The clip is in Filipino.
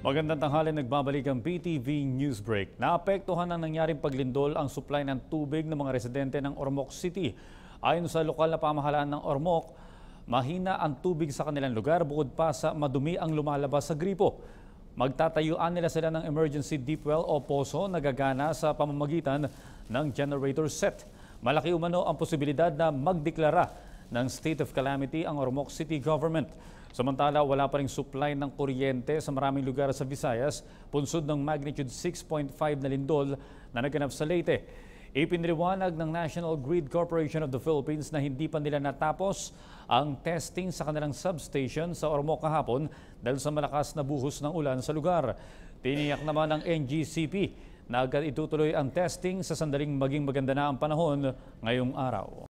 Magandang tanghali, nagbabalik ang PTV Newsbreak. Naapektuhan ng nangyaring paglindol ang supply ng tubig ng mga residente ng Ormoc City. Ayon sa lokal na pamahalaan ng Ormoc, mahina ang tubig sa kanilang lugar bukod pa sa madumi ang lumalabas sa gripo. Magtatayuan nila sila ng emergency deep well o poso na gagana sa pamamagitan ng generator set. Malaki umano ang posibilidad na magdeklara ng state of calamity ang Ormoc City Government. Samantala, wala pa ring supply ng kuryente sa maraming lugar sa Visayas, punsod ng magnitude 6.5 na lindol na naganap sa Leyte. Ipiniliwanag ng National Grid Corporation of the Philippines na hindi pa nila natapos ang testing sa kanilang substation sa Ormoc kahapon dahil sa malakas na buhos ng ulan sa lugar. Tiniyak naman ng NGCP na agad itutuloy ang testing sa sandaling maging maganda na ang panahon ngayong araw.